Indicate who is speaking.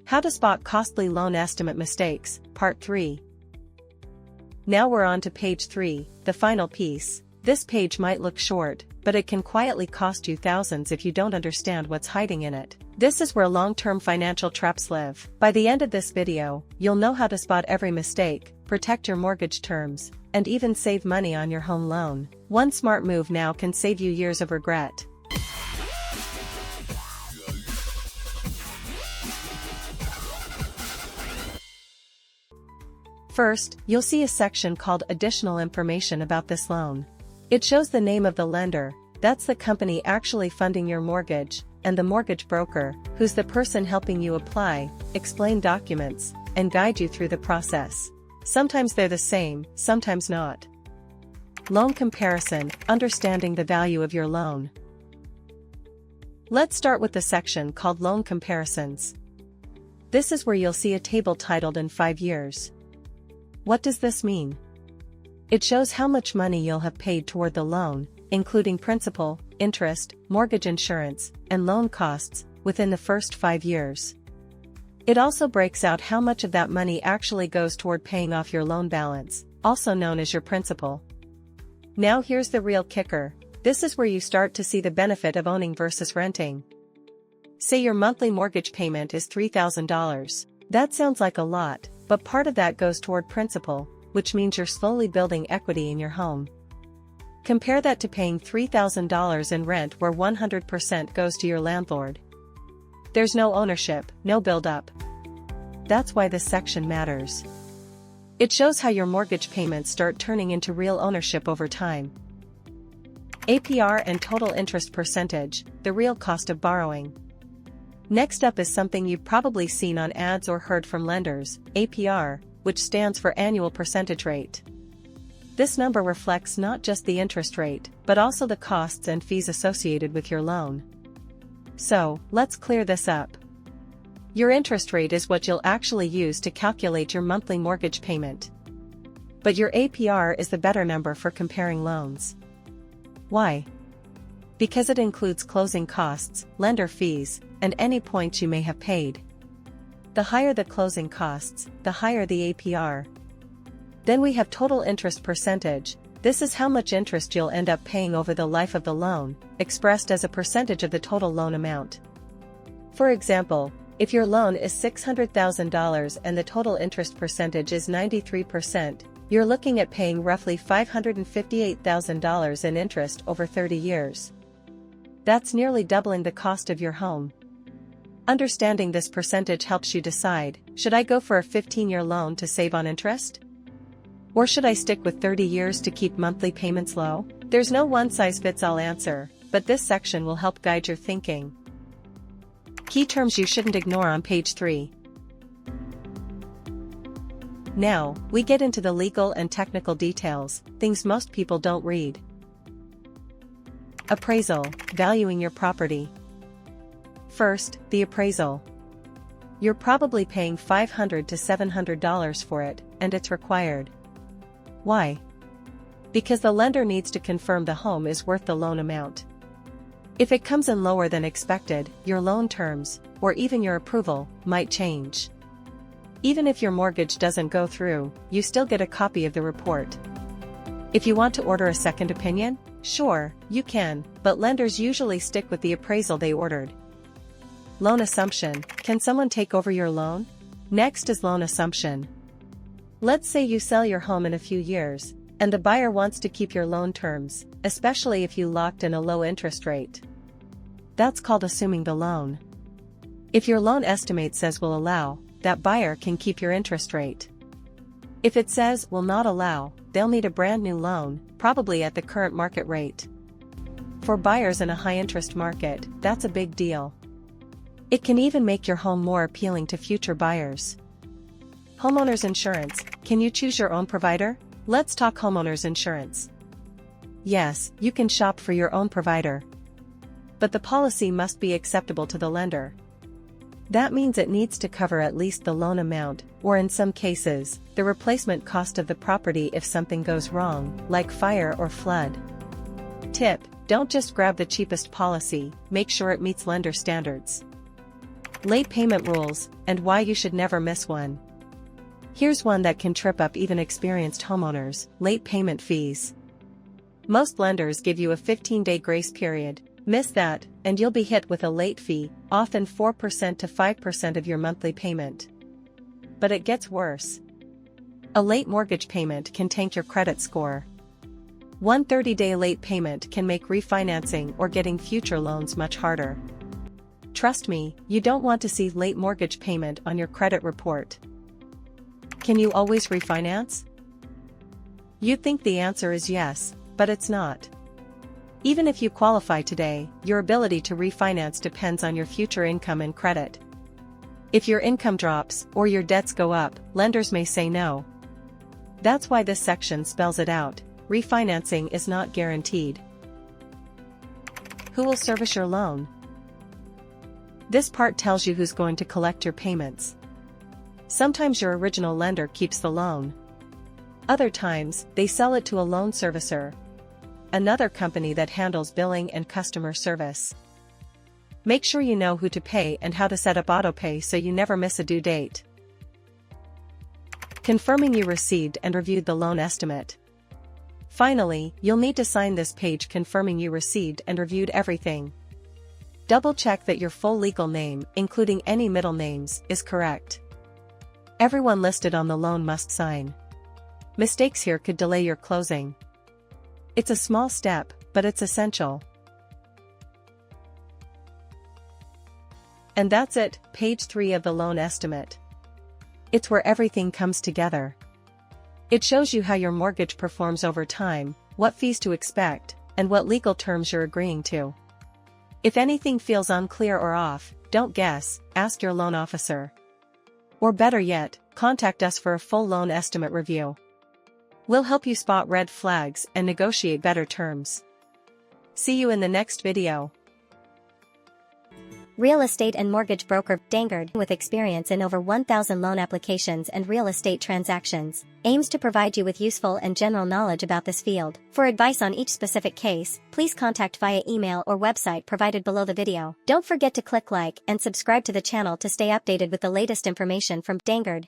Speaker 1: How to spot costly loan estimate mistakes, Part 3. Now we're on to page 3, the final piece. This page might look short, but it can quietly cost you thousands if you don't understand what's hiding in it. This is where long-term financial traps live. By the end of this video, you'll know how to spot every mistake, protect your mortgage terms, and even save money on your home loan. One smart move now can save you years of regret. First, you'll see a section called Additional Information about this loan. It shows the name of the lender, that's the company actually funding your mortgage, and the mortgage broker, who's the person helping you apply, explain documents, and guide you through the process. Sometimes they're the same, sometimes not. Loan comparison, understanding the value of your loan. Let's start with the section called Loan Comparisons. This is where you'll see a table titled In 5 Years. What does this mean? It shows how much money you'll have paid toward the loan, including principal, interest, mortgage insurance, and loan costs, within the first 5 years. It also breaks out how much of that money actually goes toward paying off your loan balance, also known as your principal. Now here's the real kicker. This is where you start to see the benefit of owning versus renting. Say your monthly mortgage payment is $3,000. That sounds like a lot, but part of that goes toward principal, which means you're slowly building equity in your home. Compare that to paying $3,000 in rent where 100% goes to your landlord. There's no ownership, no build-up. That's why this section matters. It shows how your mortgage payments start turning into real ownership over time. APR and total interest percentage, the real cost of borrowing. Next up is something you've probably seen on ads or heard from lenders, APR, which stands for annual percentage rate. This number reflects not just the interest rate, but also the costs and fees associated with your loan. So, let's clear this up. Your interest rate is what you'll actually use to calculate your monthly mortgage payment. But your APR is the better number for comparing loans. Why? Because it includes closing costs, lender fees, and any points you may have paid. The higher the closing costs, the higher the APR. Then we have total interest percentage. This is how much interest you'll end up paying over the life of the loan, expressed as a percentage of the total loan amount. For example, if your loan is $600,000 and the total interest percentage is 93%, you're looking at paying roughly $558,000 in interest over 30 years. That's nearly doubling the cost of your home. Understanding this percentage helps you decide, should I go for a 15-year loan to save on interest? Or should I stick with 30 years to keep monthly payments low? There's no one-size-fits-all answer, but this section will help guide your thinking. Key terms you shouldn't ignore on page 3. Now, we get into the legal and technical details, things most people don't read. Appraisal, valuing your property. First, the appraisal. You're probably paying $500 to $700 for it, and it's required. Why? Because the lender needs to confirm the home is worth the loan amount. If it comes in lower than expected, your loan terms, or even your approval, might change. Even if your mortgage doesn't go through, you still get a copy of the report. If you want to order a second opinion, sure, you can, but lenders usually stick with the appraisal they ordered. Loan assumption, can someone take over your loan? Next is loan assumption. Let's say you sell your home in a few years, and the buyer wants to keep your loan terms, especially if you locked in a low interest rate. That's called assuming the loan. If your loan estimate says will allow, that buyer can keep your interest rate. If it says will not allow, they'll need a brand new loan, probably at the current market rate. For buyers in a high-interest market, that's a big deal. It can even make your home more appealing to future buyers. Homeowners insurance, can you choose your own provider? Let's talk homeowners insurance. Yes, you can shop for your own provider. But the policy must be acceptable to the lender. That means it needs to cover at least the loan amount, or in some cases, the replacement cost of the property if something goes wrong, like fire or flood. Tip: don't just grab the cheapest policy, make sure it meets lender standards. Late payment rules, and why you should never miss one. Here's one that can trip up even experienced homeowners: late payment fees. Most lenders give you a 15-day grace period. Miss that, and you'll be hit with a late fee, often 4% to 5% of your monthly payment. But it gets worse. A late mortgage payment can tank your credit score. One 30-day late payment can make refinancing or getting future loans much harder. Trust me, you don't want to see late mortgage payment on your credit report. Can you always refinance? You'd think the answer is yes, but it's not. Even if you qualify today, your ability to refinance depends on your future income and credit. If your income drops or your debts go up, lenders may say no. That's why this section spells it out: refinancing is not guaranteed. Who will service your loan? This part tells you who's going to collect your payments. Sometimes your original lender keeps the loan. Other times, they sell it to a loan servicer, another company that handles billing and customer service. Make sure you know who to pay and how to set up autopay so you never miss a due date. Confirming you received and reviewed the loan estimate. Finally, you'll need to sign this page confirming you received and reviewed everything. Double-check that your full legal name, including any middle names, is correct. Everyone listed on the loan must sign. Mistakes here could delay your closing. It's a small step, but it's essential. And that's it, page 3 of the loan estimate. It's where everything comes together. It shows you how your mortgage performs over time, what fees to expect, and what legal terms you're agreeing to. If anything feels unclear or off, don't guess, ask your loan officer. Or better yet, contact us for a full loan estimate review. We'll help you spot red flags and negotiate better terms. See you in the next video.
Speaker 2: Real estate and mortgage broker Danguard, with experience in over 1,000 loan applications and real estate transactions, aims to provide you with useful and general knowledge about this field. For advice on each specific case, please contact via email or website provided below the video. Don't forget to click like and subscribe to the channel to stay updated with the latest information from Danguard.